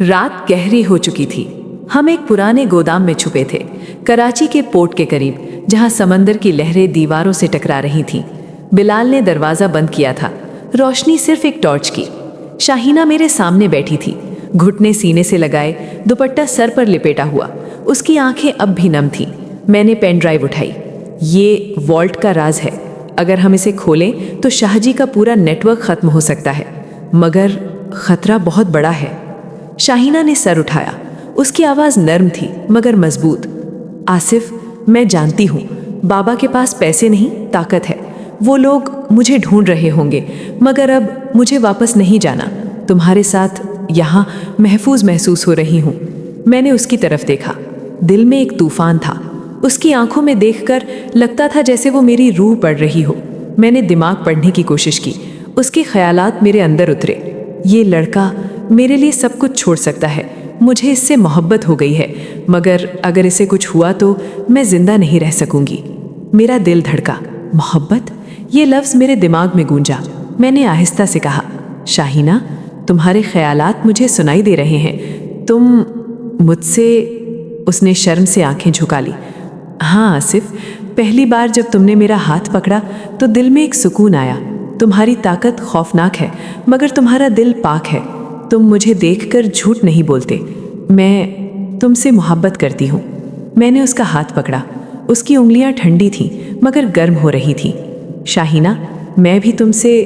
रात गहरी हो चुकी थी। हम एक पुराने गोदाम में छुपे थे, कराची के पोर्ट के करीब, जहां समंदर की लहरें दीवारों से टकरा रही थीं। बिलाल ने दरवाज़ा बंद किया था, रोशनी सिर्फ एक टॉर्च की। शाहीना मेरे सामने बैठी थी, घुटने सीने से लगाए, दुपट्टा सर पर लिपेटा हुआ। उसकी आंखें अब भी नम थीं। मैंने पेन ड्राइव उठाई। ये वॉल्ट का राज है। अगर हम इसे खोलें तो शाहजी का पूरा नेटवर्क ख़त्म हो सकता है, मगर ख़तरा बहुत बड़ा है। शाहीना ने सर उठाया। उसकी आवाज़ नर्म थी मगर मजबूत। आसिफ, मैं जानती हूँ बाबा के पास पैसे नहीं, ताकत है। वो लोग मुझे ढूंढ रहे होंगे, मगर अब मुझे वापस नहीं जाना। तुम्हारे साथ यहाँ महफूज महसूस हो रही हूँ। मैंने उसकी तरफ देखा। दिल में एक तूफान था। उसकी आंखों में देखकर लगता था जैसे वो मेरी रूह पढ़ रही हो। मैंने दिमाग पढ़ने की कोशिश की। उसके ख्यालात मेरे अंदर उतरे। ये लड़का मेरे लिए सब कुछ छोड़ सकता है। मुझे इससे मोहब्बत हो गई है, मगर अगर इसे कुछ हुआ तो मैं जिंदा नहीं रह सकूंगी। मेरा दिल धड़का। मोहब्बत, ये लफ्ज़ मेरे दिमाग में गूंजा। मैंने आहिस्ता से कहा, शाहीना, तुम्हारे ख्यालात मुझे सुनाई दे रहे हैं। तुम मुझसे। उसने शर्म से आंखें झुका ली। हाँ आसिफ, पहली बार जब तुमने मेरा हाथ पकड़ा तो दिल में एक सुकून आया। तुम्हारी ताकत खौफनाक है, मगर तुम्हारा दिल पाक है। तुम मुझे देखकर झूठ नहीं बोलते। मैं तुमसे मोहब्बत करती हूँ। मैंने उसका हाथ पकड़ा। उसकी उंगलियां ठंडी थीं मगर गर्म हो रही थीं। शाहीना, मैं भी तुमसे।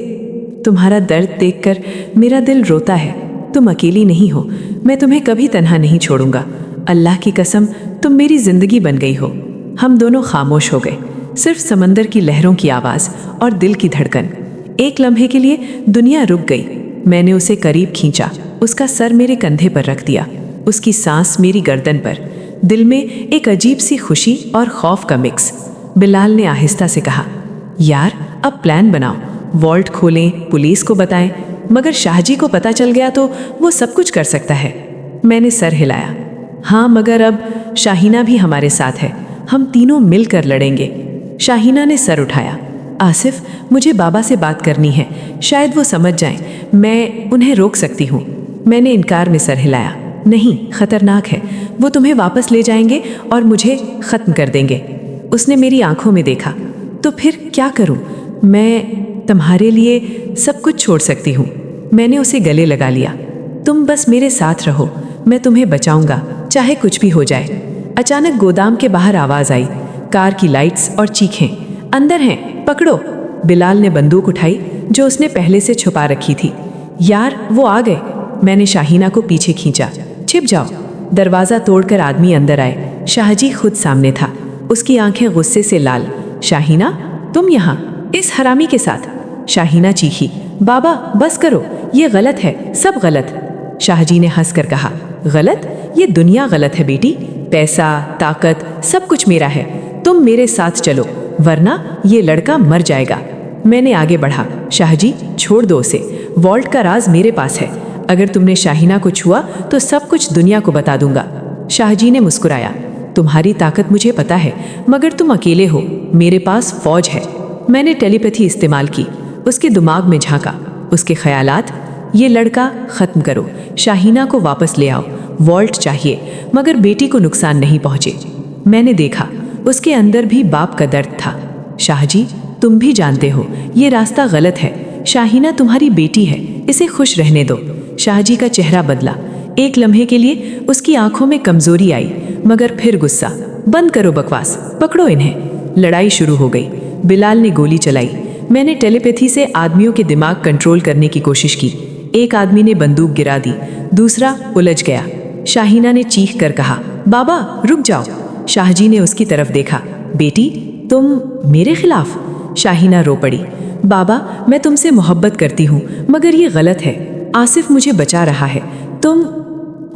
तुम्हारा दर्द देखकर मेरा दिल रोता है। तुम अकेली नहीं हो। मैं तुम्हें कभी तन्हा नहीं छोड़ूंगा। अल्लाह की कसम, तुम मेरी जिंदगी बन गई हो। हम दोनों खामोश हो गए, सिर्फ समंदर की लहरों की आवाज़ और दिल की धड़कन। एक लम्हे के लिए दुनिया रुक गई। मैंने उसे करीब खींचा, उसका सर मेरे कंधे पर रख दिया, उसकी सांस मेरी गर्दन पर। दिल में एक अजीब सी खुशी और खौफ का मिक्स। बिलाल ने आहिस्ता से कहा, यार, अब प्लान बनाओ। वॉल्ट खोलें, पुलिस को बताएं, मगर शाहजी को पता चल गया तो वो सब कुछ कर सकता है। मैंने सर हिलाया। हाँ, मगर अब शाहीना भी हमारे साथ है। हम तीनों मिलकर लड़ेंगे। शाहीना ने सर उठाया। आसिफ, मुझे बाबा से बात करनी है। शायद वो समझ जाएं। मैं उन्हें रोक सकती हूँ। मैंने इनकार में सर हिलाया। नहीं, खतरनाक है। वो तुम्हें वापस ले जाएंगे और मुझे ख़त्म कर देंगे। उसने मेरी आंखों में देखा। तो फिर क्या करूँ? मैं तुम्हारे लिए सब कुछ छोड़ सकती हूँ। मैंने उसे गले लगा लिया। तुम बस मेरे साथ रहो, मैं तुम्हें बचाऊंगा, चाहे कुछ भी हो जाए। अचानक गोदाम के बाहर आवाज़ आई, कार की लाइट्स और चीखें। अंदर हैं, पकड़ो। बिलाल ने बंदूक उठाई जो उसने पहले से छुपा रखी थी। यार, वो आ गए। मैंने शाहीना को पीछे खींचा। छिप जाओ। दरवाज़ा तोड़कर आदमी अंदर आए। शाहजी खुद सामने था, उसकी आंखें गुस्से से लाल। शाहीना, तुम यहाँ इस हरामी के साथ? शाहीना चीखी। बाबा, बस करो, ये गलत है, सब गलत। शाहजी ने हंसकर कहा, गलत? ये दुनिया गलत है बेटी। पैसा, ताकत, सब कुछ मेरा है। तुम मेरे साथ चलो, वरना ये लड़का मर जाएगा। मैंने आगे बढ़ा। शाहजी, छोड़ दो उसे। वॉल्ट का राज मेरे पास है। अगर तुमने शाहीना को छुआ तो सब कुछ दुनिया को बता दूंगा। शाहजी ने मुस्कुराया। तुम्हारी ताकत मुझे पता है, मगर तुम अकेले हो। मेरे पास फौज है। मैंने टेलीपैथी इस्तेमाल की, उसके दिमाग में झांका। उसके ख्यालात, ये लड़का ख़त्म करो, शाहीना को वापस ले आओ। वॉल्ट चाहिए, मगर बेटी को नुकसान नहीं पहुँचे। मैंने देखा, उसके अंदर भी बाप का दर्द था। शाहजी, तुम भी जानते हो ये रास्ता गलत है। शाहीना तुम्हारी बेटी है, इसे खुश रहने दो। शाहजी का चेहरा बदला। एक लम्हे के लिए उसकी आंखों में कमजोरी आई, मगर फिर गुस्सा। बंद करो बकवास, पकड़ो इन्हें। लड़ाई शुरू हो गई। बिलाल ने गोली चलाई। मैंने टेलीपैथी से आदमियों के दिमाग कंट्रोल करने की कोशिश की। एक आदमी ने बंदूक गिरा दी, दूसरा उलझ गया। शाहीना ने चीख कर कहा, बाबा रुक जाओ। शाहजी ने उसकी तरफ देखा। बेटी, तुम मेरे खिलाफ? शाहीना रो पड़ी। बाबा, मैं तुमसे मोहब्बत करती हूँ, मगर ये गलत है। आसिफ मुझे बचा रहा है, तुम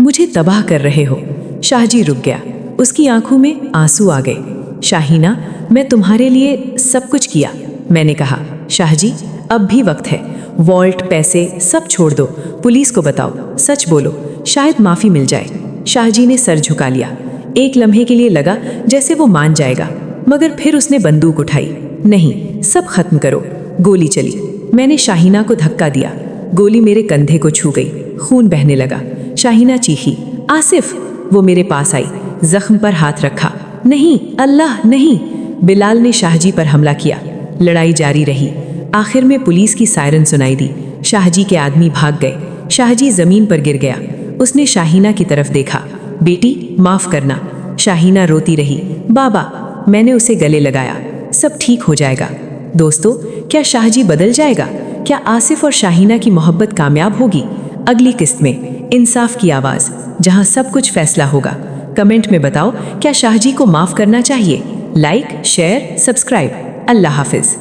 मुझे तबाह कर रहे हो। शाहजी रुक गया, उसकी आंखों में आंसू आ गए। शाहीना, मैं तुम्हारे लिए सब कुछ किया। मैंने कहा, शाहजी, अब भी वक्त है। वॉल्ट, पैसे, सब छोड़ दो। पुलिस को बताओ, सच बोलो, शायद माफ़ी मिल जाए। शाहजी ने सर झुका लिया। एक लम्हे के लिए लगा जैसे वो मान जाएगा, मगर फिर उसने बंदूक उठाई। नहीं, सब खत्म करो। गोली चली। मैंने शाहीना को धक्का दिया। गोली मेरे कंधे को छू गई, खून बहने लगा। शाहीना चीखी, आसिफ। वो मेरे पास आई, जख्म पर हाथ रखा। नहीं अल्लाह नहीं। बिलाल ने शाहजी पर हमला किया। लड़ाई जारी रही। आखिर में पुलिस की सायरन सुनाई दी। शाहजी के आदमी भाग गए। शाहजी जमीन पर गिर गया। उसने शाहीना की तरफ देखा। बेटी माफ करना। शाहीना रोती रही। बाबा। मैंने उसे गले लगाया। सब ठीक हो जाएगा। दोस्तों, क्या शाहजी बदल जाएगा? क्या आसिफ और शाहीना की मोहब्बत कामयाब होगी? अगली किस्त में इंसाफ की आवाज़, जहां सब कुछ फैसला होगा। कमेंट में बताओ, क्या शाहजी को माफ करना चाहिए? Like, share, subscribe. अल्लाह हाफिज।